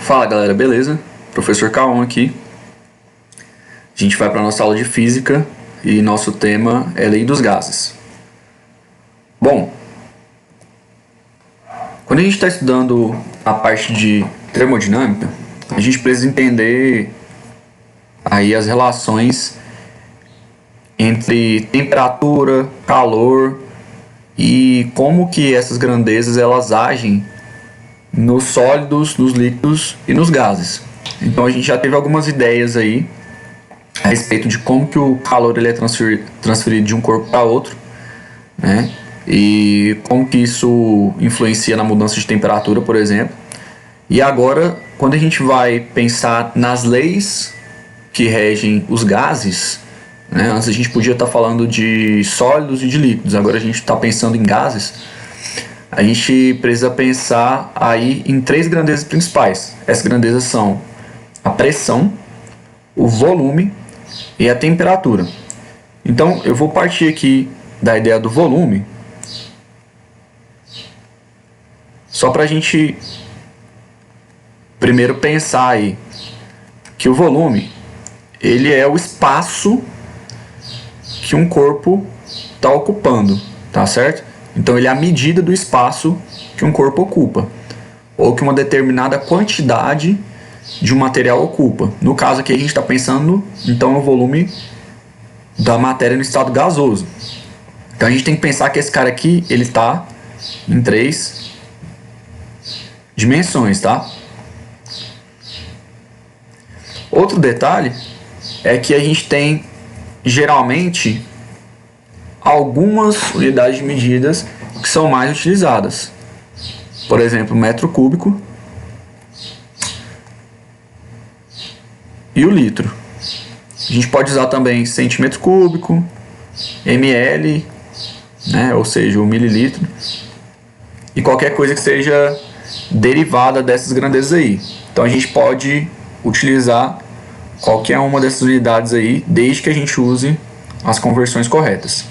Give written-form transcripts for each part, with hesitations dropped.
Fala galera, beleza? Professor Kaon aqui. A gente vai para a nossa aula de física e nosso tema é Lei dos Gases. Bom, quando a gente está estudando a parte de termodinâmica, a gente precisa entender aí as relações entre temperatura, calor e como que essas grandezas elas agem nos sólidos, nos líquidos e nos gases. Então a gente já teve algumas ideias aí a respeito de como que o calor ele é transferido de um corpo para outro, né? E como que isso influencia na mudança de temperatura, por exemplo. E agora, quando a gente vai pensar nas leis que regem os gases, né? Antes a gente podia estar falando de sólidos e de líquidos, agora a gente está pensando em gases. A gente precisa pensar aí em três grandezas principais. Essas grandezas são a pressão, o volume e a temperatura. Então eu vou partir aqui da ideia do volume, só para a gente primeiro pensar aí que o volume ele é o espaço que um corpo está ocupando, tá certo? Então ele é a medida do espaço que um corpo ocupa, ou que uma determinada quantidade de um material ocupa. No caso aqui a gente está pensando então no volume da matéria no estado gasoso. Então a gente tem que pensar que esse cara aqui ele está em três dimensões, tá? Outro detalhe é que a gente tem geralmente algumas unidades de medidas que são mais utilizadas. Por exemplo, metro cúbico e o litro. A gente pode usar também centímetro cúbico, ml, né, ou seja, o mililitro, e qualquer coisa que seja derivada dessas grandezas aí. Então a gente pode utilizar qualquer uma dessas unidades aí, desde que a gente use as conversões corretas.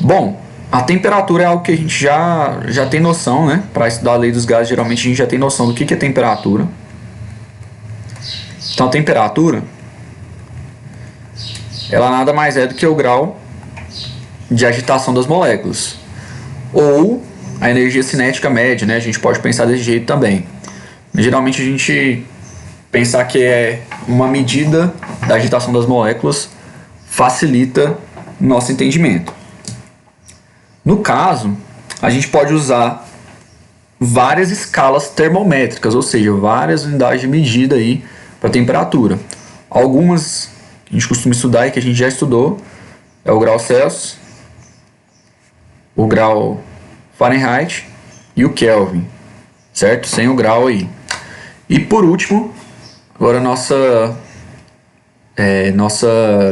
Bom, a temperatura é algo que a gente já tem noção, né? Para estudar a lei dos gases, geralmente a gente já tem noção do que é temperatura. Então a temperatura, ela nada mais é do que o grau de agitação das moléculas, ou a energia cinética média, né? A gente pode pensar desse jeito também. Mas, geralmente a gente pensar que é uma medida da agitação das moléculas facilita nosso entendimento. No caso, a gente pode usar várias escalas termométricas, ou seja, várias unidades de medida aí para temperatura. Algumas que a gente costuma estudar e que a gente já estudou é o grau Celsius, o grau Fahrenheit e o Kelvin, certo? Sem o grau aí. E por último, agora nossa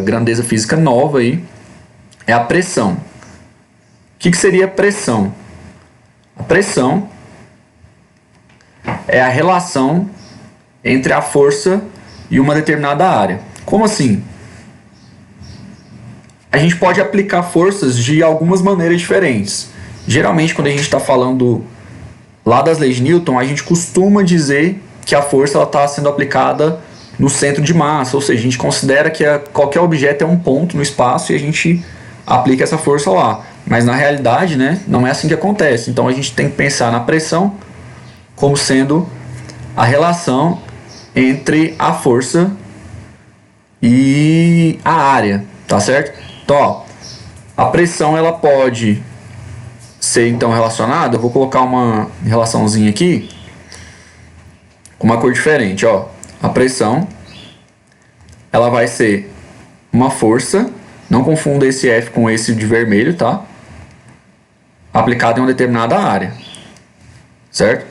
grandeza física nova aí é a pressão. O que seria pressão? A pressão é a relação entre a força e uma determinada área. Como assim? A gente pode aplicar forças de algumas maneiras diferentes. Geralmente, quando a gente está falando lá das leis de Newton, a gente costuma dizer que a força está sendo aplicada no centro de massa, ou seja, a gente considera que qualquer objeto é um ponto no espaço e a gente aplica essa força lá. Mas na realidade, né, não é assim que acontece. Então a gente tem que pensar na pressão como sendo a relação entre a força e a área, tá certo? Então, ó, a pressão ela pode ser então relacionada, eu vou colocar uma relaçãozinha aqui com uma cor diferente, ó. A pressão ela vai ser uma força, não confunda esse F com esse de vermelho, tá? Aplicado em uma determinada área, certo?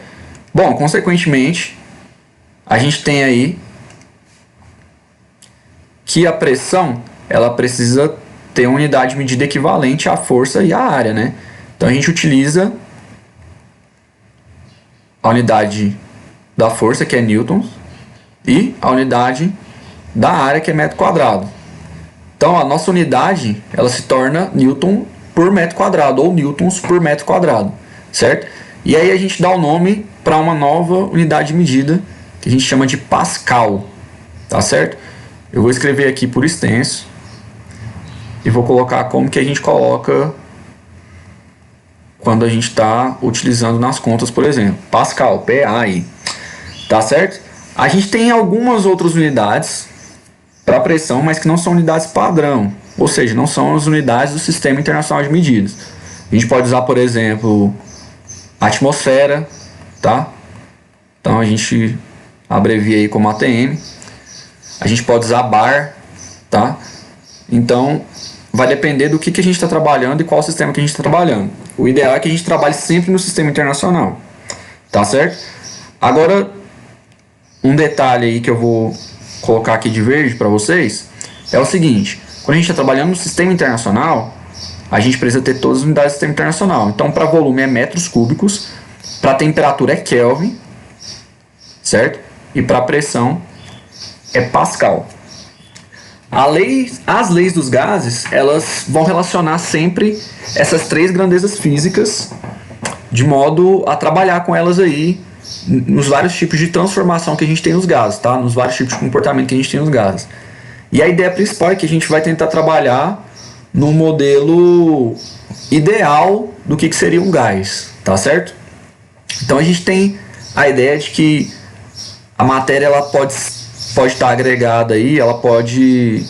Bom, consequentemente, a gente tem aí que a pressão ela precisa ter uma unidade de medida equivalente à força e à área, né? Então a gente utiliza a unidade da força, que é newtons, e a unidade da área, que é metro quadrado. Então a nossa unidade ela se torna newton por metro quadrado, ou newtons por metro quadrado, certo? E aí a gente dá o nome para uma nova unidade de medida que a gente chama de Pascal, tá certo? Eu vou escrever aqui por extenso e vou colocar como que a gente coloca quando a gente está utilizando nas contas, por exemplo. Pascal, PAI, tá certo? A gente tem algumas outras unidades para pressão, mas que não são unidades padrão, ou seja, não são as unidades do Sistema Internacional de Medidas. A gente pode usar, por exemplo, atmosfera, tá? Então a gente abrevia aí como ATM. A gente pode usar bar, tá? Então vai depender do que a gente está trabalhando e qual sistema que a gente está trabalhando. O ideal é que a gente trabalhe sempre no sistema internacional, tá certo? Agora, um detalhe aí que eu vou colocar aqui de verde para vocês é o seguinte: quando a gente está trabalhando no sistema internacional, a gente precisa ter todas as unidades do sistema internacional. Então, para volume é metros cúbicos, para temperatura é Kelvin, certo? E para pressão é Pascal. As leis dos gases, elas vão relacionar sempre essas três grandezas físicas, de modo a trabalhar com elas aí nos vários tipos de transformação que a gente tem nos gases, tá? Nos vários tipos de comportamento que a gente tem nos gases. E a ideia principal é que a gente vai tentar trabalhar no modelo ideal do que seria um gás, tá certo? Então a gente tem a ideia de que a matéria ela pode estar agregada aí, ela pode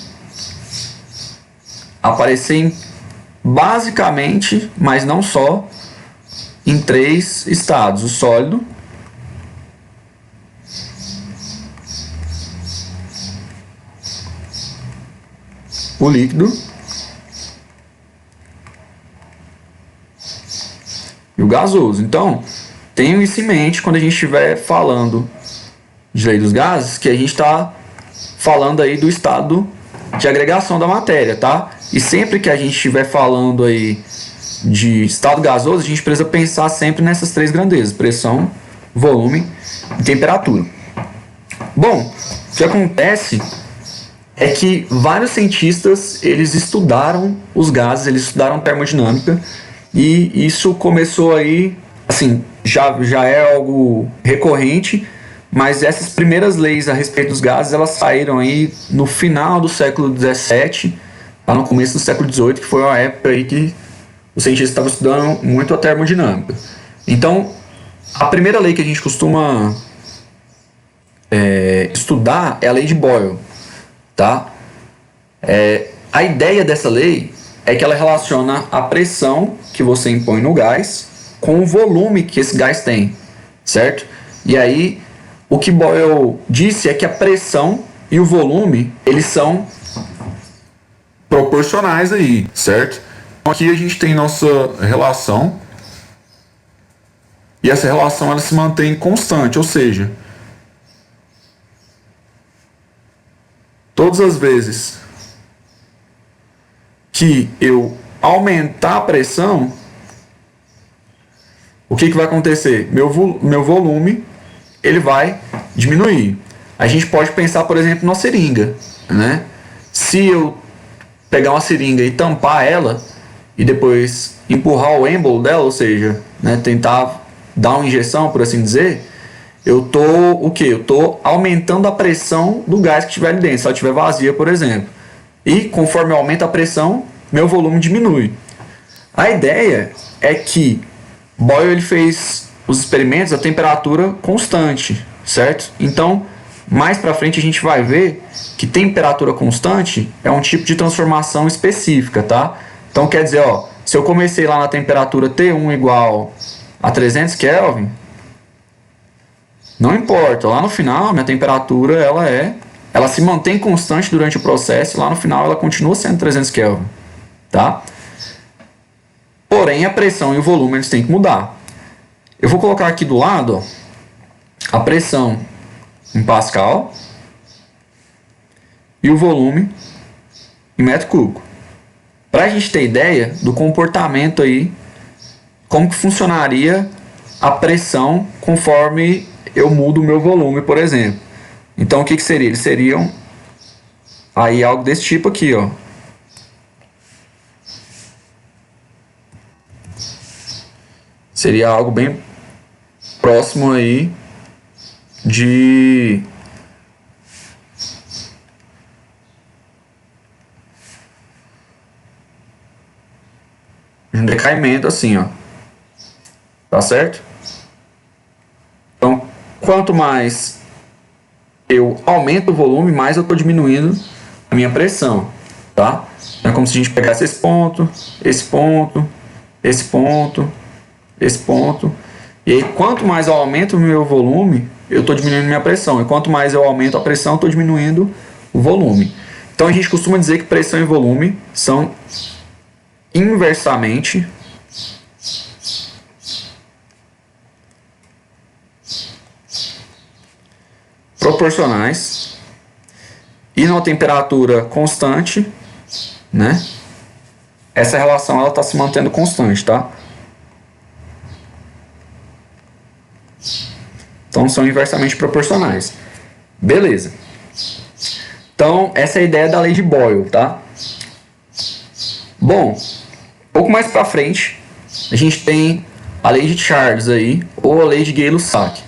aparecer basicamente, mas não só, em três estados: o sólido, o líquido e o gasoso. Então, tenham isso em mente quando a gente estiver falando de lei dos gases, que a gente está falando aí do estado de agregação da matéria, tá? E sempre que a gente estiver falando aí de estado gasoso, a gente precisa pensar sempre nessas três grandezas: pressão, volume e temperatura. Bom, o que acontece é que vários cientistas, eles estudaram os gases, eles estudaram termodinâmica, e isso começou aí, assim, já é algo recorrente, mas essas primeiras leis a respeito dos gases, elas saíram aí no final do século XVII, lá no começo do século XVIII, que foi uma época aí que os cientistas estavam estudando muito a termodinâmica. Então, a primeira lei que a gente costuma estudar é a lei de Boyle, tá? A ideia dessa lei é que ela relaciona a pressão que você impõe no gás com o volume que esse gás tem, certo? E aí, o que Boyle disse é que a pressão e o volume, eles são proporcionais aí, certo? Então aqui a gente tem nossa relação, e essa relação ela se mantém constante, ou seja, todas as vezes que eu aumentar a pressão, o que vai acontecer? Meu volume ele vai diminuir. A gente pode pensar, por exemplo, numa seringa, né? Se eu pegar uma seringa e tampar ela e depois empurrar o êmbolo dela, ou seja, né, tentar dar uma injeção, por assim dizer, eu tô o quê? Eu tô aumentando a pressão do gás que estiver ali dentro, se ela estiver vazia, por exemplo. E conforme eu aumento a pressão, meu volume diminui. A ideia é que Boyle ele fez os experimentos a temperatura constante, certo? Então, mais para frente a gente vai ver que temperatura constante é um tipo de transformação específica, tá? Então quer dizer, ó, se eu comecei lá na temperatura T1 igual a 300 Kelvin, não importa, lá no final minha temperatura ela se mantém constante durante o processo e lá no final ela continua sendo 300 Kelvin, tá? Porém a pressão e o volume eles têm que mudar. Eu vou colocar aqui do lado, ó, a pressão em Pascal e o volume em metro cúbico, para a gente ter ideia do comportamento aí, como que funcionaria a pressão conforme eu mudo o meu volume, por exemplo. Então o que seria? Eles seriam aí algo desse tipo aqui, ó. Seria algo bem próximo aí de um decaimento assim, ó. Tá certo? Então, quanto mais eu aumento o volume, mais eu estou diminuindo a minha pressão, tá? É como se a gente pegasse esse ponto, esse ponto, esse ponto, esse ponto. E aí, quanto mais eu aumento o meu volume, eu estou diminuindo minha pressão. E quanto mais eu aumento a pressão, eu estou diminuindo o volume. Então, a gente costuma dizer que pressão e volume são inversamente proporcionais e numa temperatura constante, né? Essa relação ela está se mantendo constante, tá? Então são inversamente proporcionais. Beleza. Então essa é a ideia da lei de Boyle, tá? Bom, um pouco mais para frente a gente tem a lei de Charles aí, ou a lei de Gay-Lussac.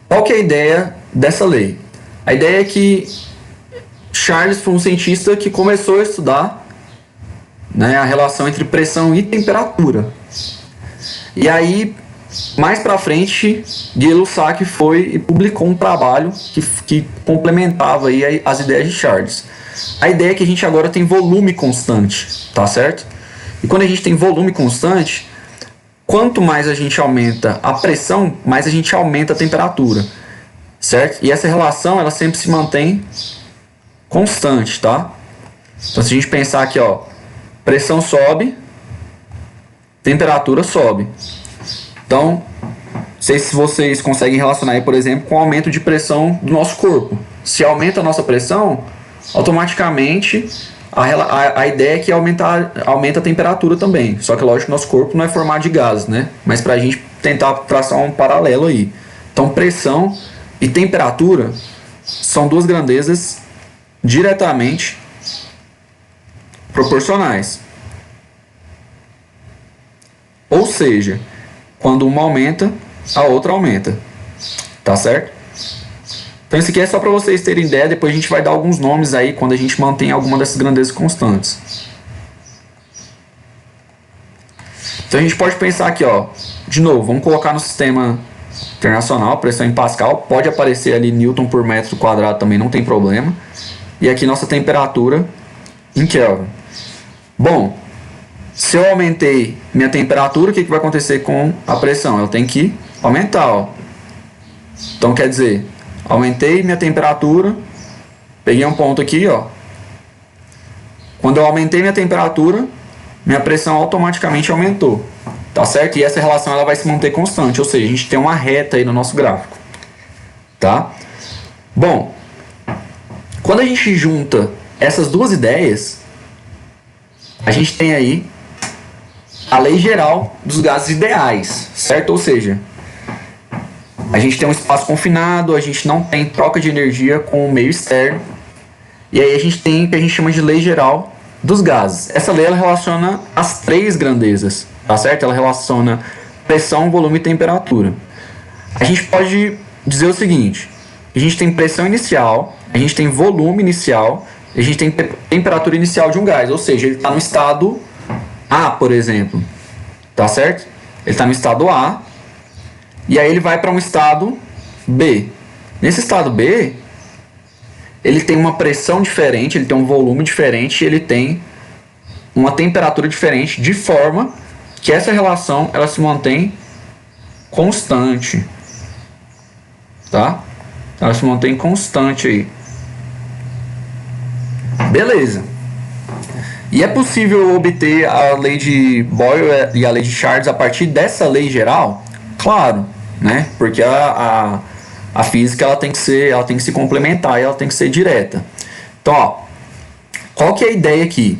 Qual que é a ideia dessa lei? A ideia é que Charles foi um cientista que começou a estudar, né, a relação entre pressão e temperatura. E aí, mais para frente, Gay-Lussac foi e publicou um trabalho que complementava aí as ideias de Charles. A ideia é que a gente agora tem volume constante, tá certo? E quando a gente tem volume constante, quanto mais a gente aumenta a pressão, mais a gente aumenta a temperatura, certo? E essa relação ela sempre se mantém constante, tá? Então se a gente pensar aqui, ó, pressão sobe, temperatura sobe. Então, não sei se vocês conseguem relacionar aí, por exemplo, com o aumento de pressão do nosso corpo. Se aumenta a nossa pressão, automaticamente a ideia é que aumenta a temperatura também. Só que lógico que nosso corpo não é formado de gases, né? Mas para a gente tentar traçar um paralelo aí. Então pressão e temperatura são duas grandezas diretamente proporcionais. Ou seja, quando uma aumenta, a outra aumenta. Tá certo? Então isso aqui é só para vocês terem ideia, depois a gente vai dar alguns nomes aí quando a gente mantém alguma dessas grandezas constantes. Então a gente pode pensar aqui, ó, de novo, vamos colocar no sistema internacional, pressão em Pascal, pode aparecer ali Newton por metro quadrado também, não tem problema. E aqui nossa temperatura em Kelvin. Bom, se eu aumentei minha temperatura, o que vai acontecer com a pressão? Ela tem que aumentar, ó. Então quer dizer, aumentei minha temperatura, peguei um ponto aqui, ó. Quando eu aumentei minha temperatura, minha pressão automaticamente aumentou, tá certo? E essa relação ela vai se manter constante, ou seja, a gente tem uma reta aí no nosso gráfico, tá? Bom, quando a gente junta essas duas ideias, a gente tem aí a lei geral dos gases ideais, certo? Ou seja, a gente tem um espaço confinado, a gente não tem troca de energia com o meio externo. E aí a gente tem o que a gente chama de lei geral dos gases. Essa lei ela relaciona as três grandezas, tá certo? Ela relaciona pressão, volume e temperatura. A gente pode dizer o seguinte: a gente tem pressão inicial, a gente tem volume inicial, a gente tem temperatura inicial de um gás. Ou seja, ele está no estado A, por exemplo, tá certo? Ele está no estado A. E aí ele vai para um estado B. Nesse estado B, ele tem uma pressão diferente, ele tem um volume diferente, ele tem uma temperatura diferente, de forma que essa relação ela se mantém constante, tá? Ela se mantém constante aí. Beleza. E é possível obter a lei de Boyle e a lei de Charles a partir dessa lei geral? Claro, né? Porque a física ela tem que se complementar e ela tem que ser direta. Então, ó, qual que é a ideia aqui?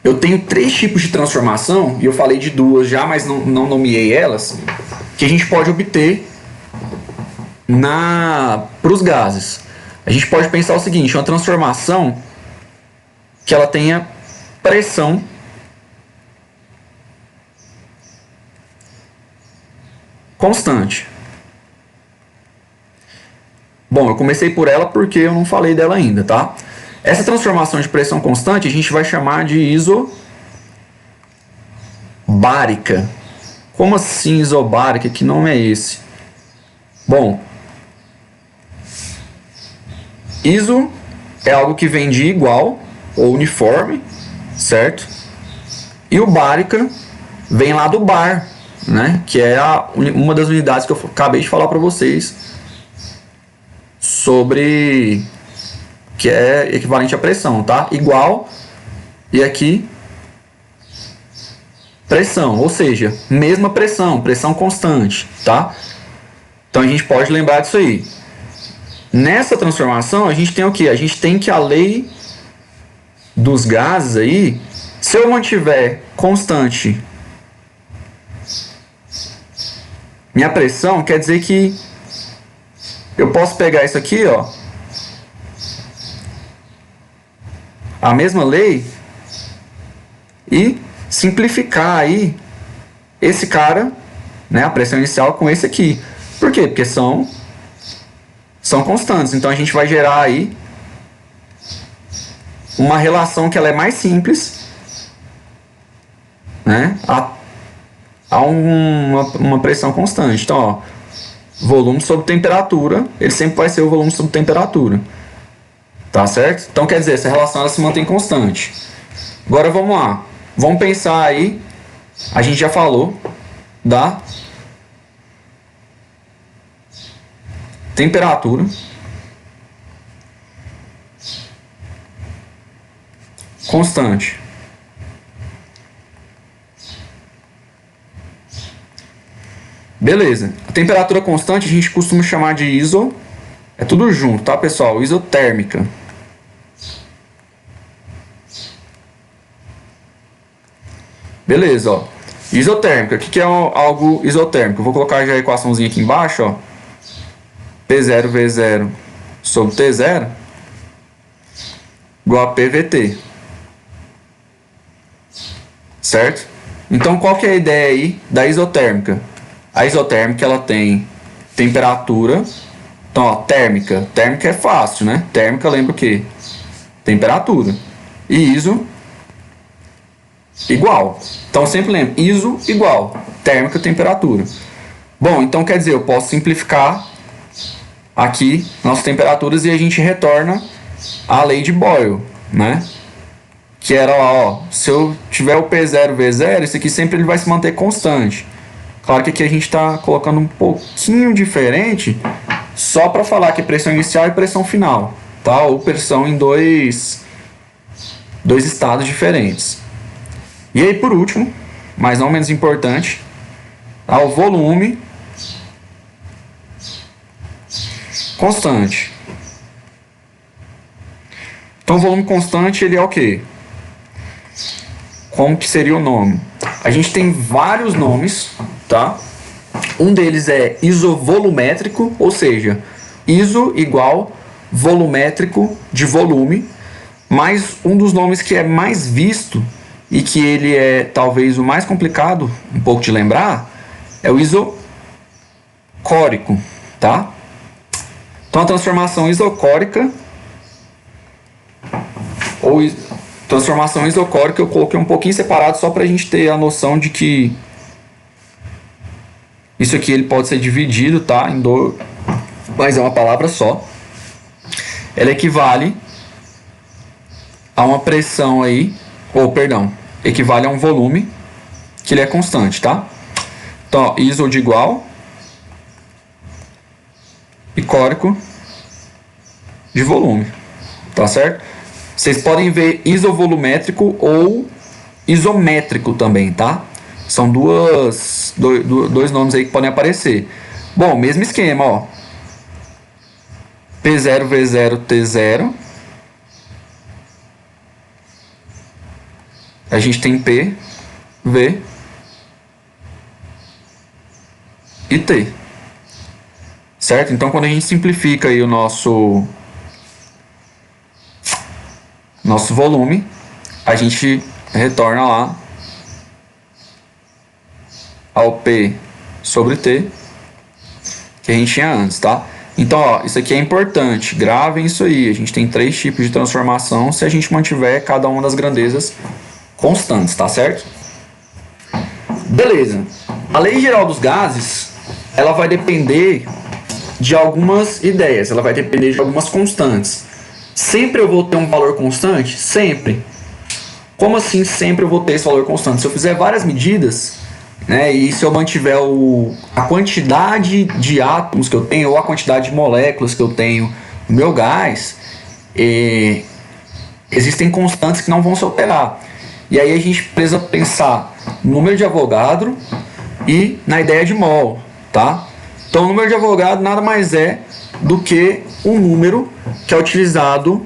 Eu tenho três tipos de transformação, e eu falei de duas já, mas não nomeei elas, que a gente pode obter para os gases. A gente pode pensar o seguinte: uma transformação que ela tenha pressão constante. Bom, eu comecei por ela porque eu não falei dela ainda, tá? Essa transformação de pressão constante a gente vai chamar de isobárica. Como assim isobárica? Que nome é esse? Bom, iso é algo que vem de igual ou uniforme, certo? E o bárica vem lá do bar, né? Que é uma das unidades que eu acabei de falar para vocês sobre, que é equivalente à pressão, tá? Igual, e aqui pressão, ou seja, mesma pressão, pressão constante, tá? Então a gente pode lembrar disso aí. Nessa transformação a gente tem o que? A gente tem que a lei dos gases aí, se eu mantiver constante minha pressão, quer dizer que eu posso pegar isso aqui, ó, a mesma lei, e simplificar aí esse cara, né, a pressão inicial com esse aqui. Por quê? Porque são constantes. Então a gente vai gerar aí uma relação que ela é mais simples, né, a uma pressão constante. Então, ó, volume sobre temperatura, ele sempre vai ser o volume sobre temperatura. Tá certo? Então quer dizer, essa relação ela se mantém constante. Agora vamos lá. Vamos pensar aí, a gente já falou da temperatura constante. Beleza. A temperatura constante a gente costuma chamar de iso. É tudo junto, tá, pessoal? Isotérmica. Beleza, ó. Isotérmica. O que é algo isotérmico? Eu vou colocar já a equaçãozinha aqui embaixo, ó. P0V0 sobre T0 igual a PVT. Certo? Então, qual que é a ideia aí da isotérmica? A isotérmica, ela tem temperatura. Então, ó, térmica. Térmica é fácil, né? Térmica lembra o quê? Temperatura. E iso igual. Então, sempre lembra. Iso igual. Térmica, temperatura. Bom, então quer dizer, eu posso simplificar aqui nossas temperaturas e a gente retorna a lei de Boyle, né? Que era lá, ó, se eu tiver o P0V0, esse aqui sempre ele vai se manter constante. Claro que aqui a gente está colocando um pouquinho diferente, só para falar que é pressão inicial e pressão final, tá? Ou pressão em dois estados diferentes. E aí, por último, mas não menos importante, tá? O volume constante. Então, o volume constante, ele é o quê? Como que seria o nome? A gente tem vários nomes, tá? Um deles é isovolumétrico, ou seja, iso igual volumétrico de volume, mas um dos nomes que é mais visto e que ele é talvez o mais complicado, um pouco de lembrar, é o isocórico, tá? Então a transformação isocórica ou transformação isocórica eu coloquei um pouquinho separado só para a gente ter a noção de que isso aqui ele pode ser dividido, tá? Em dois, mas é uma palavra só. Ela equivale a uma pressão aí, ou perdão, equivale a um volume que ele é constante, tá? Então, ó, iso de igual e córico de volume, tá certo? Vocês podem ver isovolumétrico ou isométrico também, tá? São dois nomes aí que podem aparecer. Bom, mesmo esquema, ó. P0V0T0. A gente tem P, V e T. Certo? Então, quando a gente simplifica aí o nosso volume, a gente retorna lá ao P sobre T que a gente tinha antes, tá? Então, ó, isso aqui é importante, gravem isso aí. A gente tem 3 tipos de transformação se a gente mantiver cada uma das grandezas constantes, tá certo? Beleza. A lei geral dos gases, ela vai depender de algumas ideias, ela vai depender de algumas constantes. Sempre eu vou ter um valor constante? Sempre. Como assim sempre eu vou ter esse valor constante? Se eu fizer várias medidas, né, e se eu mantiver a quantidade de átomos que eu tenho ou a quantidade de moléculas que eu tenho no meu gás, existem constantes que não vão se alterar. E aí a gente precisa pensar no número de Avogadro e na ideia de mol, tá? Então o número de Avogadro nada mais é do que um número que é utilizado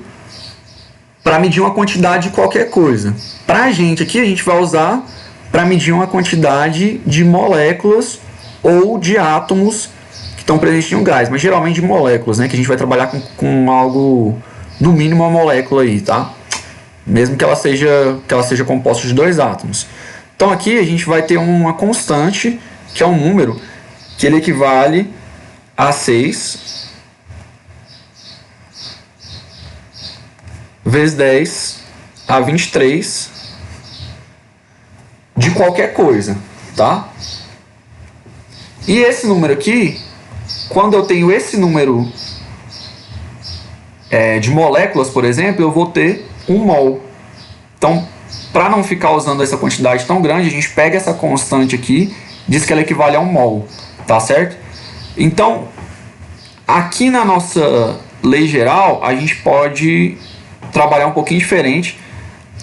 para medir uma quantidade de qualquer coisa. Para a gente aqui, a gente vai usar para medir uma quantidade de moléculas ou de átomos que estão presentes em um gás, mas geralmente de moléculas, né? Que a gente vai trabalhar com algo, no mínimo uma molécula aí, tá? Mesmo que ela seja composta de 2 átomos. Então aqui a gente vai ter uma constante, que é um número, que ele equivale a 6 vezes 10 a 23 de qualquer coisa, tá? E esse número aqui, quando eu tenho esse número de moléculas, por exemplo, eu vou ter 1 mol. Então, para não ficar usando essa quantidade tão grande, a gente pega essa constante aqui, diz que ela equivale a 1 mol, tá certo? Então, aqui na nossa lei geral, a gente pode trabalhar um pouquinho diferente,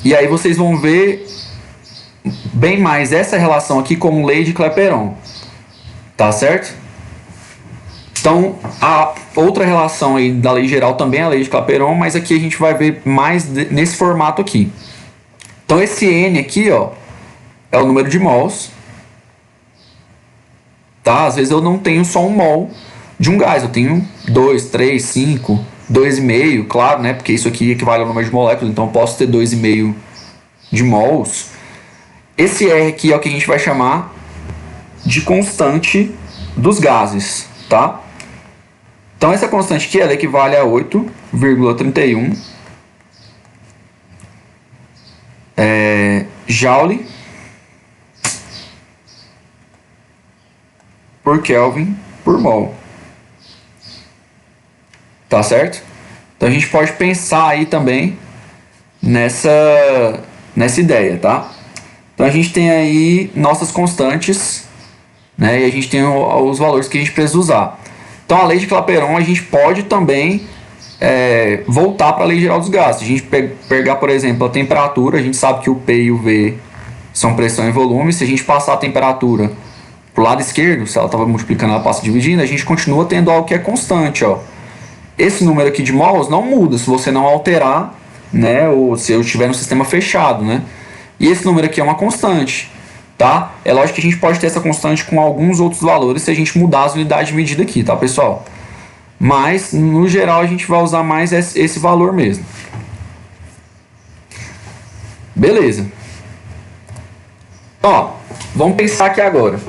e aí vocês vão ver bem mais essa relação aqui como lei de Clapeyron, tá certo? Então, a outra relação aí da lei geral também é a lei de Clapeyron, mas aqui a gente vai ver mais nesse formato aqui. Então, esse N aqui, ó, é o número de mols, tá? Às vezes eu não tenho só 1 mol de um gás, eu tenho 2, 3, 5, 2,5, claro, né? Porque isso aqui equivale ao número de moléculas, então eu posso ter 2,5 de mols. Esse R aqui é o que a gente vai chamar de constante dos gases, tá? Então essa constante aqui ela equivale a 8,31 Joule por Kelvin por mol. Tá certo? Então a gente pode pensar aí também nessa ideia, tá? Então a gente tem aí nossas constantes, né? E a gente tem os valores que a gente precisa usar. Então a lei de Clapeyron a gente pode também voltar para a lei geral dos gases. Se a gente pegar, por exemplo, a temperatura, a gente sabe que o P e o V são pressão e volume. Se a gente passar a temperatura para o lado esquerdo, se ela estava multiplicando, ela passa dividindo, a gente continua tendo algo que é constante, ó. Esse número aqui de mols não muda se você não alterar, né, ou se eu estiver no sistema fechado, né? E esse número aqui é uma constante, tá? É lógico que a gente pode ter essa constante com alguns outros valores se a gente mudar as unidades de medida aqui, tá, pessoal? Mas, no geral, a gente vai usar mais esse valor mesmo. Beleza. Ó, vamos pensar aqui agora.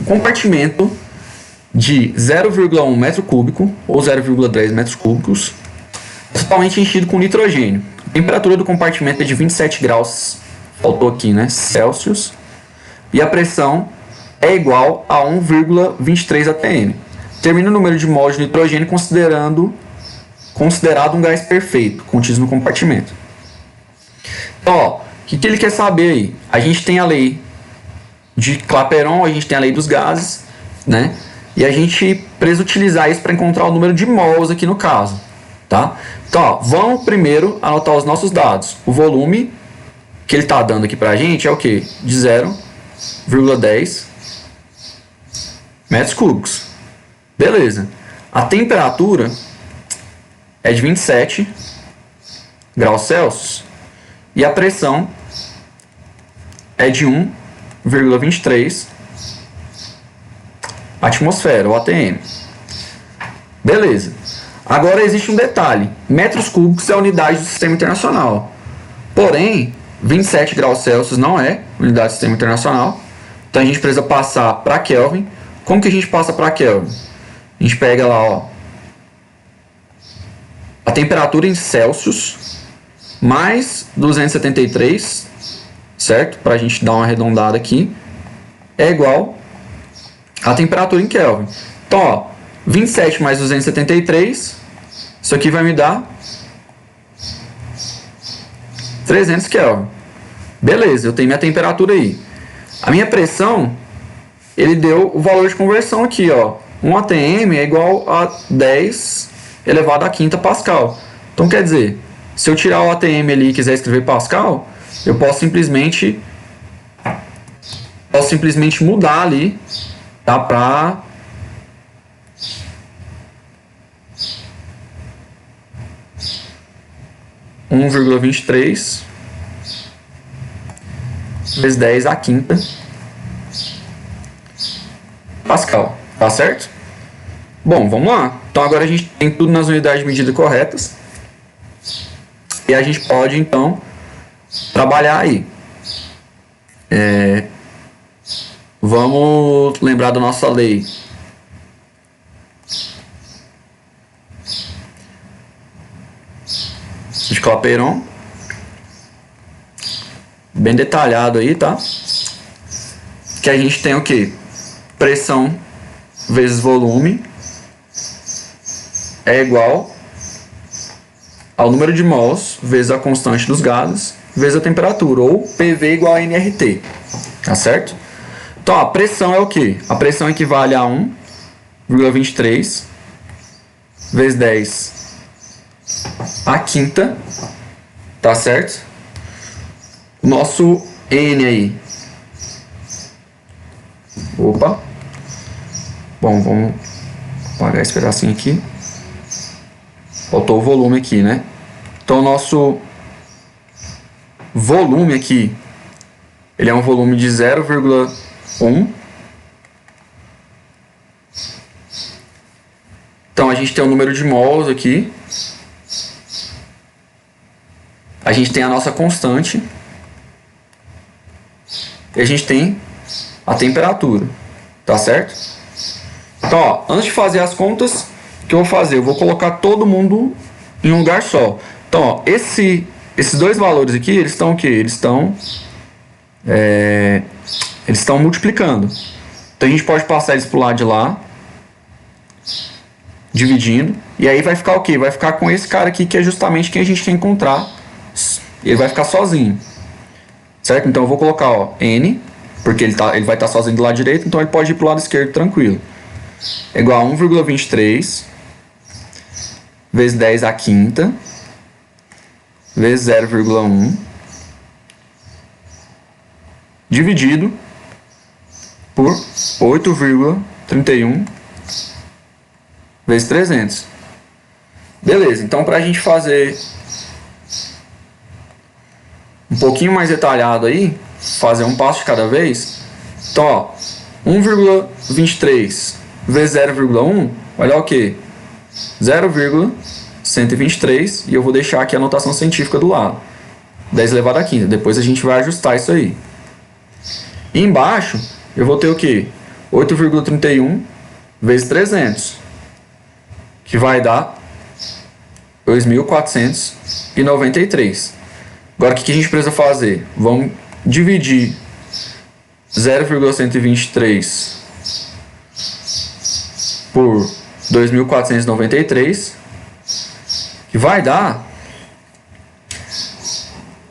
Um compartimento de 0,1 metro cúbico ou 0,10 metros cúbicos, totalmente enchido com nitrogênio. A temperatura do compartimento é de 27 graus, faltou aqui, né, Celsius, e a pressão é igual a 1,23 atm. Termina o número de mols de nitrogênio considerado um gás perfeito, contido no compartimento. Então, ó, o que ele quer saber aí? A gente tem a lei de Clapeyron, a gente tem a lei dos gases, né? E a gente precisa utilizar isso para encontrar o número de mols aqui no caso, tá? Então, ó, vamos primeiro anotar os nossos dados. O volume que ele está dando aqui para a gente é o quê? De 0,10 metros cúbicos. Beleza. A temperatura é de 27 graus Celsius e a pressão é de 1,23 atmosfera, ou ATM. Beleza. Agora existe um detalhe. Metros cúbicos é a unidade do sistema internacional. Porém, 27 graus Celsius não é unidade do sistema internacional. Então a gente precisa passar para Kelvin. Como que a gente passa para Kelvin? A gente pega lá, ó, a temperatura em Celsius mais 273, certo? Para a gente dar uma arredondada aqui, é igual a temperatura em Kelvin. Então, ó, 27 mais 273, isso aqui vai me dar 300 Kelvin. Beleza, eu tenho minha temperatura aí. A minha pressão, ele deu o valor de conversão aqui, ó. 1 atm é igual a 10 elevado à quinta Pascal. Então, quer dizer, se eu tirar o atm ali e quiser escrever Pascal, eu posso simplesmente mudar ali, tá, para 1,23 vezes 10 à quinta Pascal, tá certo? Bom, vamos lá. Então agora a gente tem tudo nas unidades de medida corretas e a gente pode então trabalhar aí. Vamos lembrar da nossa lei de Clapeyron, bem detalhado aí, tá? Que a gente tem o que? Pressão vezes volume é igual ao número de mols vezes a constante dos gases vezes a temperatura, ou PV igual a nRT, tá certo? Então, a pressão é o que? A pressão equivale a 1,23 vezes 10 à quinta, tá certo? O nosso N aí. Opa. Bom, vamos apagar esse pedacinho aqui. Faltou o volume aqui, né? Então, o nosso volume aqui, ele é um volume de 0,1. Então, a gente tem o número de mols aqui. A gente tem a nossa constante. E a gente tem a temperatura. Tá certo? Então, ó, antes de fazer as contas, o que eu vou fazer? Eu vou colocar todo mundo em um lugar só. Então, ó, esses dois valores aqui, eles estão o quê? Eles estão multiplicando. Então, a gente pode passar eles para o lado de lá, dividindo. E aí vai ficar o quê? Vai ficar com esse cara aqui, que é justamente quem a gente quer encontrar. Ele vai ficar sozinho. Certo? Então, eu vou colocar, ó, N, porque ele vai estar sozinho do lado direito, então ele pode ir para o lado esquerdo tranquilo. É igual a 1,23 vezes 10 à quinta vezes 0,1 dividido por 8,31 vezes 300. Beleza, então para a gente fazer um pouquinho mais detalhado aí, fazer um passo de cada vez. Então, ó, 1,23 vezes 0,1 vai dar o quê? 0,123, e eu vou deixar aqui a notação científica do lado. 10 elevado à quinta. Depois a gente vai ajustar isso aí. E embaixo eu vou ter o quê? 8,31 vezes 300, que vai dar 2.493. Agora o que a gente precisa fazer? Vamos dividir 0,123 por 2.493, que vai dar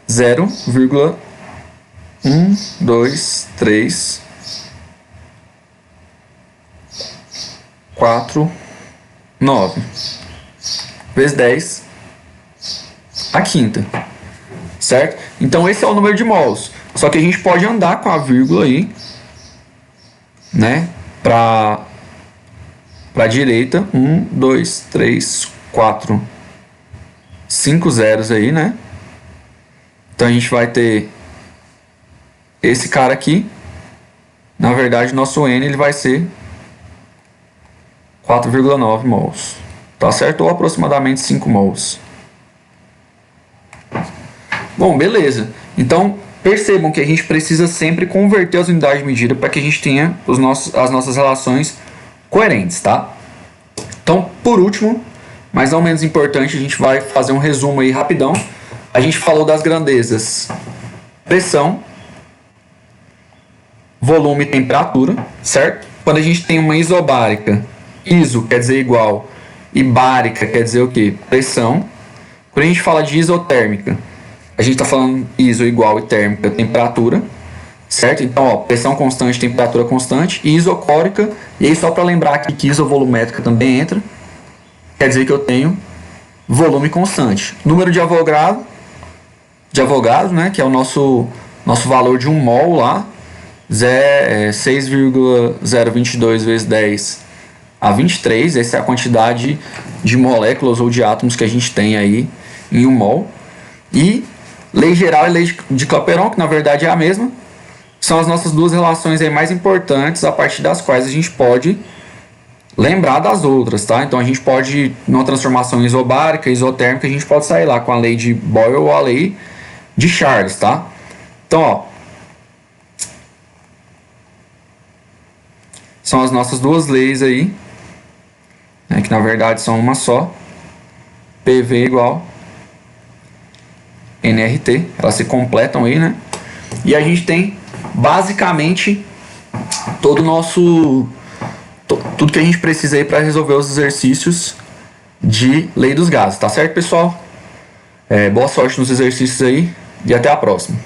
0,12349 vezes 10 à quinta. Certo? Então esse é o número de mols. Só que a gente pode andar com a vírgula aí, né? Para a direita. 1, 2, 3, 4, 5 zeros aí, né? Então a gente vai ter esse cara aqui. Na verdade, nosso N ele vai ser 4,9 mols. Tá certo? Ou aproximadamente 5 mols. Bom, beleza. Então, percebam que a gente precisa sempre converter as unidades de medida para que a gente tenha as nossas relações coerentes, tá? Então, por último, mas não menos importante, a gente vai fazer um resumo aí rapidão. A gente falou das grandezas: pressão, volume e temperatura, certo? Quando a gente tem uma isobárica, iso quer dizer igual e bárica quer dizer o quê? Pressão. Quando a gente fala de isotérmica, a gente está falando iso igual e térmica, temperatura, certo? Então, ó, pressão constante, temperatura constante. E isocórica, e aí só para lembrar aqui que isovolumétrica também entra, quer dizer que eu tenho volume constante. Número de Avogadro, né, que é o nosso valor de 1 mol lá, 6,022 vezes 10 a 23, essa é a quantidade de moléculas ou de átomos que a gente tem aí em 1 mol. E lei geral e lei de Clapeyron, que na verdade é a mesma, são as nossas duas relações aí mais importantes, a partir das quais a gente pode lembrar das outras, tá? Então a gente pode, numa transformação isobárica, isotérmica, a gente pode sair lá com a lei de Boyle ou a lei de Charles, tá? Então, ó, são as nossas duas leis aí, né, que na verdade são uma só, PV igual nRT, elas se completam aí, né? E a gente tem basicamente todo o nosso tudo que a gente precisa aí para resolver os exercícios de lei dos gases, tá certo, pessoal? Boa sorte nos exercícios aí e até a próxima.